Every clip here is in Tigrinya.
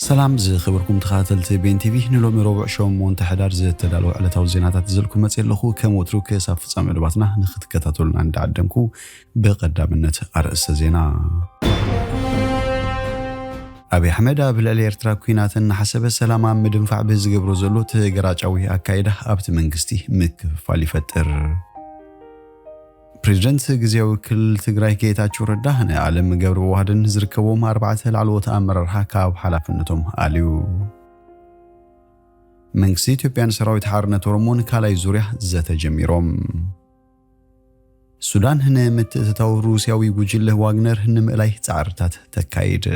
سلام زي خبركم تخاتلت بين تي في نلومي ربع شوم وانتحدار زي التدالو على توزينات تزلكم مسئل لخو كم وتروك ساف صامي رباطنا نخد كتاتولنا عند عدمكو بقدامنت أرأس زينا أبي حمد بالعلي ارتراب كويناتن حسب السلام مدنفع بزقبرو زلو تقراج أوي أكايده أبت منقستي مكفالي فتر بريزيدنت غزياوي كل تግራይ ጌታቸው ረዳ ዓለም ገብረ ዋህድን ዝርከቦም 4 ላልወት አመራርሃ ካብ ሓላፍነቶም አልዩ መንግስቲ ኢትዮጵያን ሰራዊት ሓርነት ኦሮሞን ካላይ ዙርያ ዘተጀሚሮም ሱዳን ምትተታው ሩሲያዊ ጉጅለ ዋግነር ንምእላይ ጻዕርታት ተካይድ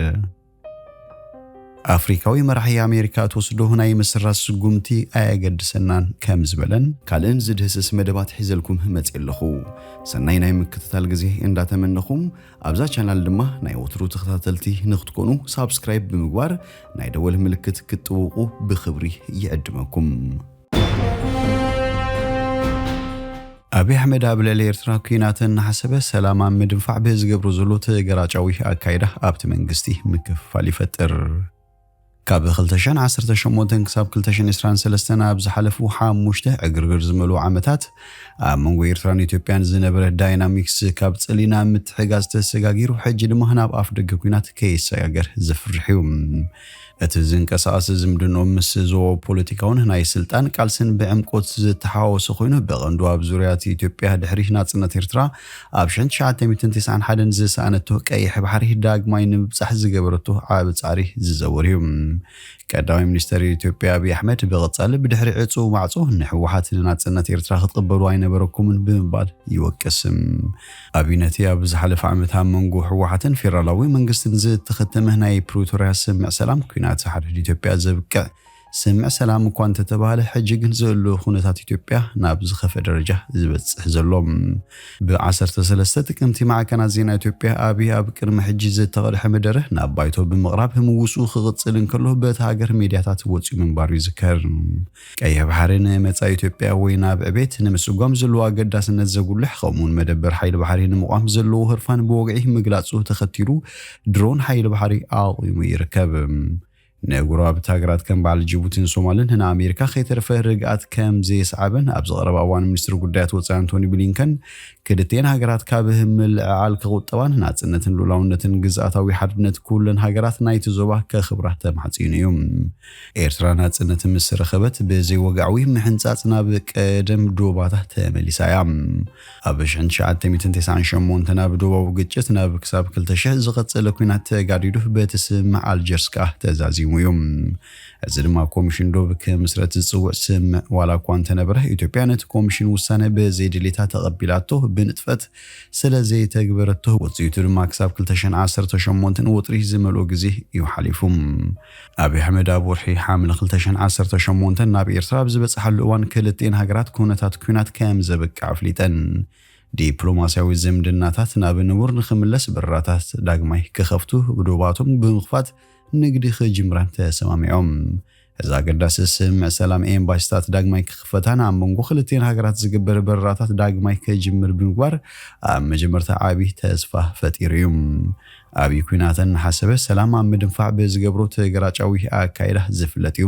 አፍሪካዊ መራሒ አሜሪካ ተወስዶ ናይ መስራስ ጉምቲ አያገድሰናን ከምዝበለን ካልእን ዝድህስስ መደባት ሒዘልኩም መጽለኹ ሰናይ ናይ ምክትታል ግዜ እንዳተመነኹም አብዛ ቻናል ድማ ናይ ወትሩ ተኸታተልቲ ንኽትኮኑ ሳብስክራይብ ብምግባር ናይ ደወል ምልክት ክትጥውቁ ብኽብሪ ይዕድመኩም አቢ አሕመድ አብለል ኤርትራ ኩናትን ሓሰበ ሰላም ምድንፋዕ በዝገብሩ ዘሎ ተገራጫዊ አካይዳ ኣብቲ መንግስቲ ምክፍፋል ይፈጥር ካብ 2018 ክሳብ 2023 ኣብ ዝሓለፉ ሓሙሽተ ዕግርግር ዝመሉ ዓመታት ኣብ መንጎ ኤርትራን ኢትዮጵያን ዝነበረ ዳይናሚክስ ካብ ጸሊና ምትሕጋዝ ተሰጋጊሩ ሕጂ ድማ ናብ ኣፍ ደገ ኩናት ከይሰጋገር ዘፍርሕ እዩ እቲ ዝንቀሳቐስ ዝምድኖ ምስ ዞ ፖለቲካውን ናይ ስልጣን ቃልስን ብዕምቆት ዝተሓዋወሰ ኮይኑ በቐንዱ ኣብ ዙርያት ኢትዮጵያ ድሕሪ ናጽነት ኤርትራ ኣብ 1991 ዝሰኣነቶ ቀይሕ ባሕሪ ዳግማይ ንምብጻሕ ዝገበረቶ ዓብ ጻዕሪ ዝዘወር እዩ ቀዳማይ ሚኒስትር ኢትዮጵያ አብይ አሕመድ በቀጻለ በድሕሪ ዕጹ ማዕጾ ንሕወሓት ናጽነት ኤርትራ ክትቀበሉ አይነበረኩምን ብምባል ይወቀስም አብይነቲ ኣብ ዝሓለፈ ዓመት መንጎ ሕወሓትን ፌደራላዊ መንግስትን ዝተኸተመ ናይ ፕሪቶሪያ ስምዕ ሰላም ኩናት ሓድሕድ ኢትዮጵያ ዘብቅዕ سمع سلام كوانت تباله حجيجن زلو خونتات إثيوبيا ناب زخف درجة زبصح زلوم بعصر تسلسلت كمتي مع كان زينة إثيوبيا أبي أبكر محجز تغرح مدره ناب بايتو بمغرب هم وسوخ غتصلن كله بتهاجر ميدياتات وصي من باري ذكر كي بحرين متى إثيوبيا ويناب بيت نمسوقام زلو أقداس نزقول لحقمون مدبر حيل بحرين مقام زلو هرفان بوقعه مقلاتسو تختيرو درون حيل بحري آغي يركب نقرأ بتاجرات كم بعد جيبوتين سومالين هنا أمريكا خيترفه رجعت كم زي صعبا أبز غرب أوان منستر قدرات وصي أنتوني بلينكن كدتين هاجرات كابهم العالق طبعا هنا سنة لولاونة جزءات أو حدنة كلن هاجرات نايت زوبا كخبرة محسين يوم إيرترانات سنة مصر خبت بزي وقعوي محنساتنا بكدم دوباته تملي سايام أبش عن شعات تميتن تسعين شمون تنا بدوبا وقتشتنا بكساب كل تشه زغت سلكينات قاعديدو بتسمع الجرسكا تزازي يوم أزل ما كوميشن دوبك مسرت الصوع سمع ولا كوانت نبره إثيوبيانت كوميشن وسنة بزيد اللي تقبلاته بنتفت سلا زي تقبرته وتزيتر ما كساب كل تشن 10 شمونتن وطريح زملو جزيه يحلفهم أبي حمد أبو رحي حامل كل تشن 10 شمونتن ناب إرتراب زبص حلوان كلتين هجرات كونات كام زبك عفليتن ዲፕሎማሲያዊ ዝምድናታት ናብ ንቡር ንኽምለስ በራታት ዳግማይ ከኸፍቱ ብዶባቶም ብምኽፋት ንግዲ ኽጅምራን ተሰማሚዖም እዛ ገዳስ ስምዕ ሰላም ኤምባሲታት ዳግማይ ክኽፈታን ኣብ መንጎ ክልቴን ሃገራት ዝግበር በራታት ዳግማይ ከጅምር ብምግባር ኣብ መጀመርታ ዓቢ ተስፋ ፈጢሩ እዩ ኣብይ ኩናትን ሓሰበ ሰላም ኣብ ምድንፋዕ ብዝገብሮ ተገራጫዊ ኣካይዳ ዝፍለጥ እዩ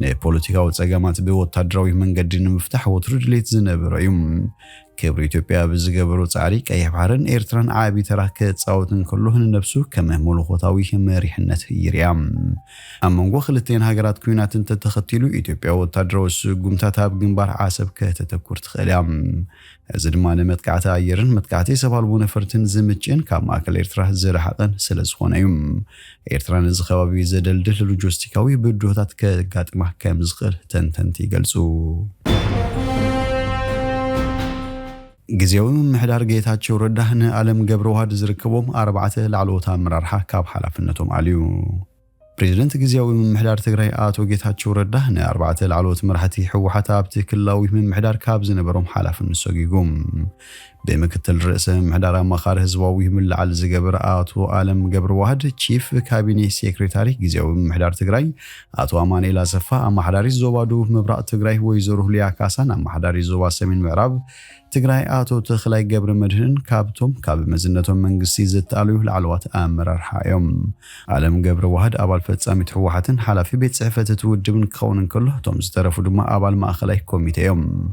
ንፖለቲካዊ ጸገማት ብወታደራዊ መንገዲ ንምፍታሕ ወትሩ ድሌት ዝነበረ እዩ كبر إثيوبيا بزجبرو تعري كي يحرن إيرتران عابي ترى كتصاوتن كلهن نفسه كما ملوخوتاوي مريحنة يريام أما وخلتين هاجرات كونات انت تختيلو إثيوبيا وتدرس قمتها بجنبار عاسب كتتكور تخليام زد ما نمتكعت عيرن متكعتي سبالبون فرتن زمتجن كما أكل إيرترا زرحقن سلزخون يوم إيرتران زخوابي زدل دل لوجستيكاوي بدوهات كات محكم زخل تنتي جلسو ጊዜያዊ ምሕዳር ጌታቸው ረዳህን ዓለም ገብረ ዋህድ ዝርከቦም 4 ላዕለዎት አመራርሓ ካብ ሓላፍነቶም አልዩ ፕሬዝዳንት ጊዜያዊ ምሕዳር ትግራይ አቶ ጌታቸው ረዳህን 4 ላዕለዎት መራሕቲ ሕወሓት ኣብቲ ክልላዊ ምሕዳር ካብ ዝነበሮም ሓላፍነት ሰጊጎም بمكتل رئيس محدار مخار هزواوي من العال زجبر آتو عالم جبر واحد تشيف كابيني سيكريتاري جزاوي محدار تجري آتو أمان إلى سفا أما حداري زوادو مبرأ تجري ويزوره ليا كاسان أما حداري زوا سمين معراب تجري آتو تخلي جبر مدهن كابتم كاب مزنتهم من قصيزة عليه العلوات أمرر حيوم عالم جبر واحد أبال فتسامت حوحتن حلا في بيت صحفة تود من كون كله توم زترفوا دما أبال ما أخليه كوميتيوم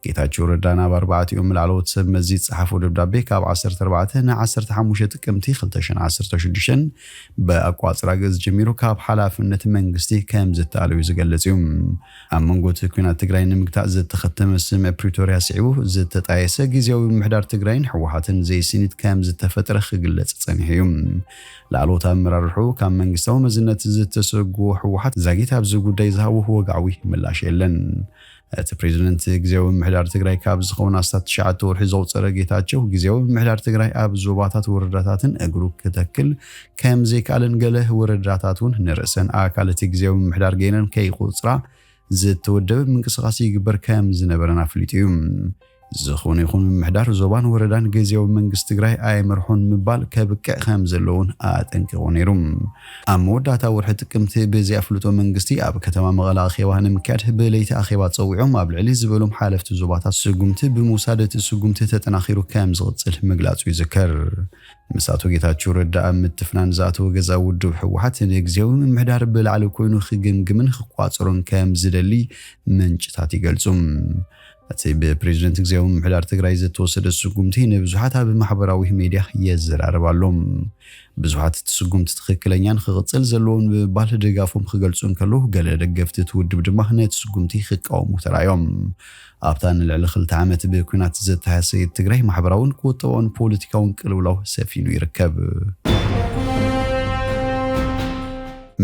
ጌታቸው ረዳና በ4 ዮም ላልወት ሰብ መዚት ጽሐፉ ደብዳቤ ካብ 14 ና 15 ጥቅምቲ 2016 በአቋጽራ ገዝ ጀሚሩ ካብ ሓላፍነት መንግስቲ ከም ዝተአለው ይዝገለጽዩ አመንጎት ኩናት ትግራይ ንምግታእ ዝተኸተመ ስም ፕሪቶሪያ ሲዒቡ ዝተጣየሰ ጊዜያዊ ምሕዳር ትግራይን ሕወሓትን ዘይስኒት ከም ዝተፈጠረ ክግለጽ ጸኒሑ ላልወት አመራርሑ ካብ መንግስታዊ መዝነት ዝተሰጉ ሕወሓት ዛጊት ኣብዚ ጉዳይ ዝሃቡ ወጋዊ ምላሽ የለን ፕሬዝዳንት ጊዜያዊ ምሕዳር ትግራይ ካብ ዝኸውን አስታት ሸዓተ ወርሒ ዘውፀረ ጌታቸው ጊዜያዊ ምሕዳር ትግራይ ኣብ ዞባታት ወረዳታትን እግሩ ክትክል ከም ዘይካለን ገለ ወረዳታቱን ንርእሰን አካላት ጊዜያዊ ምሕዳር ገይነን ከይቁፅራ ዝተወደበ ምንቅስቃስ ይግበር ከም ዝነበረን አፍሊጥዩ ዝኹን ይኹን ምሕዳር ዞባን ወረዳን ጊዜያዊ መንግስት ትግራይ ኣይመርሑን ምባል ከብቅዕ ከም ዘለውን አጠንቅቆ ነይሩ አመወዳታ ወርሒ ጥቅምቲ በዚያ ፍሉጦ መንግስቲ ኣብ ከተማ መቐለ ኣኼባ ንምካድ በለይቲ ኣኼባ ፀዊዖም ኣብ ልዕሊ ዝበሎም ሓለፍቲ ዞባታት ስጉምቲ ብመውሳደት ስጉምቲ ተጠናኺሩ ከም ዝቕፅል ምግላጹ ይዝከር ምሳቶ ጌታቸው ረዳ ምትፍናን ዛተው ገዛ ውድብ ሕወሓት ንግዚያዊ ምሕዳር ብላዕሊ ኮይኑ ክግምግምን ክቋጽሮን ከም ዝደሊ ምንጭታት ይገልጹ أتي ببريزيدنت ጊዜያዊ ምሕዳር ትግራይ ዝተወሰደ ስጉምቲ ንብዙሓት ኣብ ማሕበራዊ ሚድያ የዘራረብ ኣሎም ብዙሓት ስጉምቲ ትክክለኛን ክቕፅል ዘለዎን ብባል ድጋፎም ክገልጹን ከለዉ ገለ ደገፍቲ ትውድብ ድማ ነቲ ስጉምቲ ክቃወሙ ተራዮም ኣብታን ልዕሊ 2 ዓመት ብኩናት ዝተሃሰየ ትግራይ ማሕበራውን ቁጠባውን ፖለቲካውን ቅልውላው ሰፊኑ ይርከብ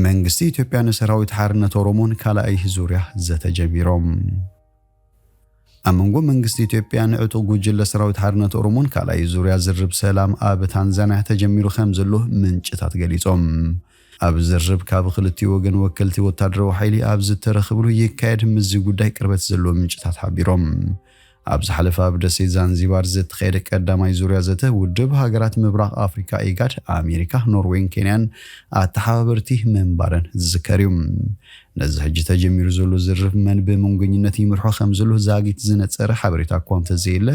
መንግስቲ ኢትዮጵያ ንሰራዊት ሓርነት ኦሮሞን ካልኣይ ዙርያ ዘተጀሚሮም አመንጎ መንግስት ኢትዮጵያ ንዕጡ ጉጅለ ሰራዊት ሓርነት ኦሮሞን ካልኣይ ዙርያ ዝርብ ሰላም ኣብ ታንዛንያ ተጀሚሩ ከም ዘሎ ምንጭታት ገሊጾም ኣብ ዝርብ ካብ ክልቲኡ ወገን ወከልቲ ወታደራዊ ሓይሊ ኣብ ዝተረኽብሉ ይካየድ ምዚ ጉዳይ ቅርበት ዘሎ ምንጭታት ሓቢሮም ኣብ ዝሓለፈ ኣብ ደሴት ዛንዚባር ዝተኻየደ ቀዳማይ ዙርያ ዘተ ውድብ ሃገራት ምብራቕ ኣፍሪካ ኢጋድ ኣሜሪካ ኖርዌይን ኬንያን ኣተሓባበርቲ መንባረን ዝዝከርዩ ነዚ ሕጂ ተጀሚሩ ዘሎ ዝርብ መን ብመንጎኝነት ይምርሖ ከም ዘሎ ዛጊት ዝነፀረ ሓበሬታ እኳ እንተዘይለ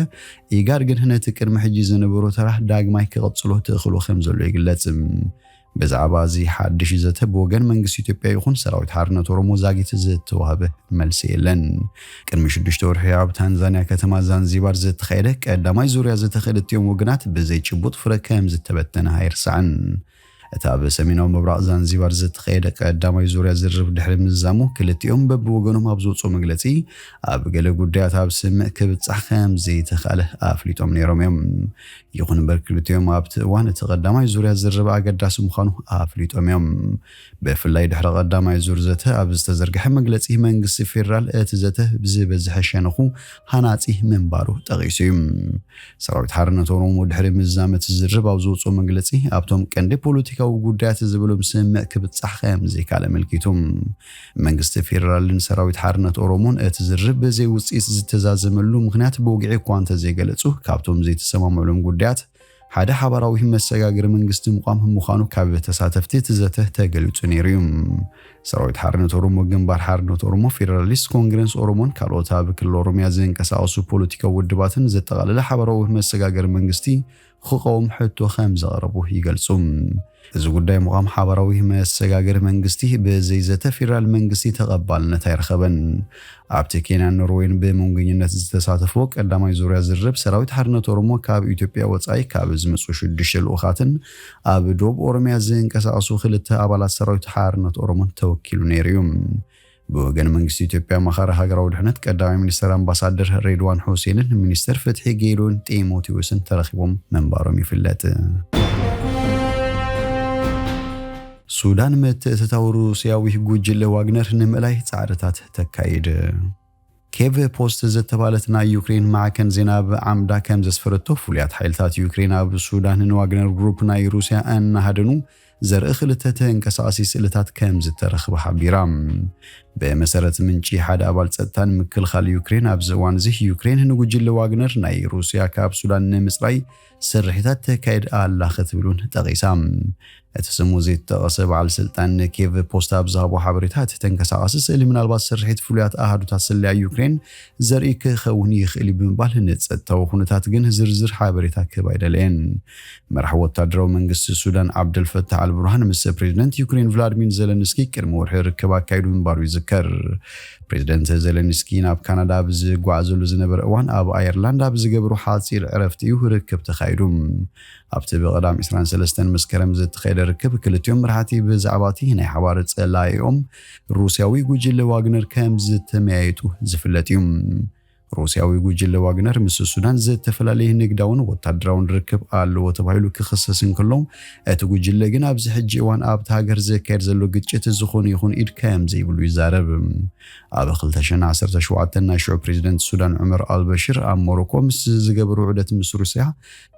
ኢጋድ ግን ነቲ ቅድሚ ሕጂ ዝነበሮ ተራሕ ዳግማይ ክቕፅሎ ትኽእሉ ከም ዘሎ ይግለጽ بزعبا زي حدش زته بوغن منگس ኢትዮጵያ ይኹን ሰራዊት ሓርነት ኦሮሞ ዛጊት ዝተዋህበ መልስ የለን ቅድሚ 6 ወርሒ ኣብ ታንዛንያ ከተማ ዛንዚባር ዝተኻየደ ቀዳማይ ዙርያ ዝተኸለትዮም ወገናት በዘይ ጭቡጥ ፍረ ከም ዝተበተነ ሃይርሳዕን እታ በሰሜናዊ ምብራቕ ዛንዚባር ዝተኻየደ ቀዳማይ ዙርያ ዝርብ ድሕሪ ምዛሙ ክልቲኦም በብወገኖም ኣብ ዝወፅኦ መግለጺ ኣብ ገለ ጉዳያት ኣብ ስምዕ ክብጻሕ ከም ዘይተኻለ ኣፍሊጦም ነይሮም እዮም ይኹን እምበር ክልቲኦም ኣብቲ እዋን እቲ ቀዳማይ ዙርያ ዝርብ ኣገዳሲ ምዃኑ ኣፍሊጦም እዮም ብፍላይ ድሕሪ ቀዳማይ ዙር ዘተ ኣብ ዝተዘርግሐ መግለጺ መንግስቲ ፌደራል እቲ ዘተ ብዝበዝሐ ሸነኹ ሃናጺ መንባሩ ጠቒሱ እዩ ሰራዊት ሓርነት ኦሮሞ ድሕሪ ምዛመት ዝርብ ኣብ ዝወፅኦ መግለጺ ኣብቶም ቀንዲ ፖለቲካዊ ጉዳያት ዝብሎም ስምዕ ክብጻሕ ከም ዘይካለ መልኪቱም መንግስቲ ፌደራልን ሰራዊት ሓርነት ኦሮሞን እቲ ዝርብ በዘይ ውጽኢት ዝተዛዘመሉ ምክንያት በውግዒ እኳ እንተዘይገለጹ ካብቶም ዘይተሰማምዑሎም ጉዳያት ሓደ ሓባራዊ መሰጋገር መንግስቲ ምቋም ምዃኑ ካብ ተሳተፍቲ ትዘተ ተገሊጹ ነይሩ ሰራዊት ሓርነት ኦሮሞ ግንባር ሓርነት ኦሮሞ ፌደራሊስት ኮንግረስ ኦሮሞን ካልኦት ኣብ ክልል ኦሮሚያ ዝንቀሳቐሱ ፖለቲካዊ ውድባትን ዘጠቓለለ ሓባራዊ መሰጋገር መንግስቲ ክቆም ሕቶ ከም ዘቕረቡ ይገልጹ እዚ ጉዳይ ምቋም ሓባራዊ መሰጋገር መንግስቲ በዘይ ዘተ ፌደራል መንግስቲ ተቐባልነት ኣይረኸበን ኣብቲ ኬንያን ኖርዌይን ብመንጎኝነት ዝተሳተፉ ቀዳማይ ዙርያ ዝርብ ሰራዊት ሓርነት ኦሮሞ ካብ ኢትዮጵያ ወጻኢ ካብ ዝመጹ 6 ልኡኻትን ኣብ ደቡብ ኦሮሚያ ዝንቀሳቐሱ 2 ኣባላት ሰራዊት ሓርነት ኦሮሞን ተወኪሉ ነይሩ بوغن መንግስት ኢትዮጵያ ማኻረ ሃገራዊ ድሕነት ቀዳማይ ሚኒስትር አምባሳደር ሬድዋን ሁሴንን ሚኒስትር ፍትሒ ጌሩን ጢሞቴዎስን ተረኺቦም መንባሮም ይፍለጥ ሱዳን ምትእትታው ሩሲያዊ ጉጅለ ዋግነር ንምላይ ጻዕርታት ተካይድ ኬቭ ፖስት ዝተባለትና ዩክሬን ማዕከን ዜና በአምዳ ከም ዘስፈረቶ ፍሉያት ኃይልታት ዩክሬን ኣብ ሱዳንን ዋግነር ግሩፕ ናይ ሩሲያ እናሃደኑ ዘርኢ ክልተ ተንቀሳቃሲ ስእልታት ከም ዝተረኽበ ሓቢራ بمسارة منشي حد أبال ستان مكلخال يوكرين أبزوان زي يوكرين نوجل واغنر ناي روسيا كاب سودان مصراي سرحتات كايد آل ختبلون تغيسام اتسمو زيت تقصب على سلطان كيف بوستا بزهبو حبريتات تنكساقس اللي من الباس سرحت فليات أهدو تاسل يوكرين زريك خوني خلي بمبال نتسطو خونتات جن زرزر حبريتات كبايدلين مرحوة تدرو منجس السودان عبد الفتاح البرهان مس بريزيدنت يوكرين فلاديمير زيلينسكي كرمو ركبا كايدو منبارو يذكر بريزيدنت زيلينسكي ناب كندا بز غوازلو زنبر اوان اب ايرلاند بز جبرو حاصيل عرفتيو ركب تخايدوم ابت بقدام 23 مسكرم زتخيد ركب كلتيوم مرحتي بزعباتي هنا حوار تصلايهم روسياوي جوجل واغنر كمز تمايتو زفلتيوم روسياوي جوجل واغنر مس السودان زتفلاليه نقداون وتدراون ركب አለው ተባይሉ ክخصስን كلهم እቱ جوجل ግን ኣብዚ ሕጂ ዋን ኣብ ታገር ዘካር ዘሎ ግጭት ዝኾነ ይኹን ኢድ ከም ዘይብሉ ይዛረብ ኣብ 2017 ናሽዑ ፕሬዝዳንት ሱዳን ዑመር አልበሽር ኣብ ሞሮኮ ምስ ዝገብሩ ዑደት ምስ ሩስያ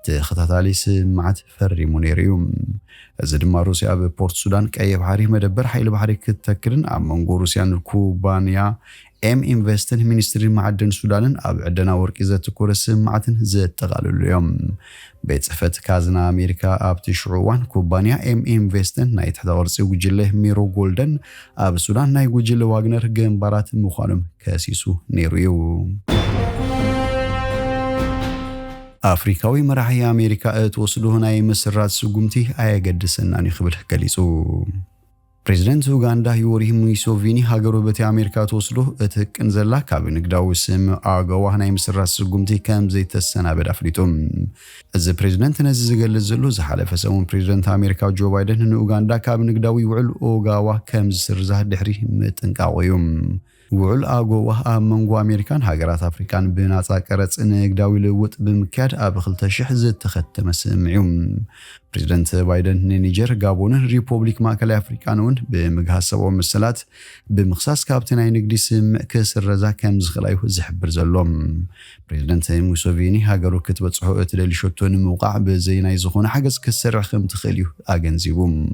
ተኸታታሊ ስምዓት ፈሪሙ ነይሩ እዚ ድማ ሩስያ ኣብ ፖርት ሱዳን ቀይ ባህሪ መደበር ኃይል ባህሪ ክትተክልን ኣብ መንጎ ሩስያን ኩባንያ ام انفستن مينستري معدن سودانن اب عدنا ورقي زتكور سمعتن زتقاللو يوم بيت صفت كازنا امريكا اب تشعوان كوبانيا ام انفستن ناي تحدورسي وجله ميرو جولدن اب سودان ناي وجله واغنر جنبارات مخانم كاسيسو نيريو افريكاوي مرحي امريكا توصلو هناي مسرات سقومتي ايقدسنا نخبر كليسو بريزيدنت اوغندا يوري موسوفيني هاغرو بتي امريكا توصلو اتكن زلا كاب نغداو سم اغوا هناي مسراس غومتي كام زي تسنابد افريتوم از بريزيدنت نز زغل زلو زحلف سون بريزيدنت امريكا جو بايدن ان اوغندا كاب نغداو يوعل اوغاوا كام زرزه دحري متنقاويوم وعل اغوا امنغو امريكان هاغرات افريكان بناصا قرص نغداو لوط بمكاد اب 2000 زتختم سمعيوم بريزيدنت بايدن نيجر غابون ريبوبليك ماكل افريكانون بمغحسبو مسلات بمخصاص كابتناي نغدي سم كسر رزا كم زخلايو زحبر زلوم بريزيدنت موسوفيني هاغرو كتبصحو اتدل شوتون موقع بزيناي زخونه حجز كسر خم تخليو اغنزيبوم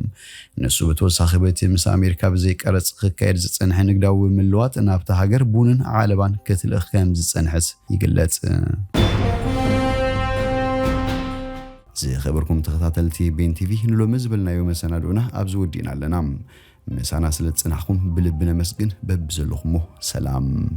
نسو بتوساخبت مس امريكا بزي قرص كايد زصنح نغداو ملوات نابتا هاغر بونن عالبان كتلخ كم زصنحس يقلص زي خبركم تخطاتلتي بين تي في نلو مزبلنا يوم سنادونا ابز ودينا لنا مسانا سلتصنحكم بلبنا مسجن ببزلخمو سلام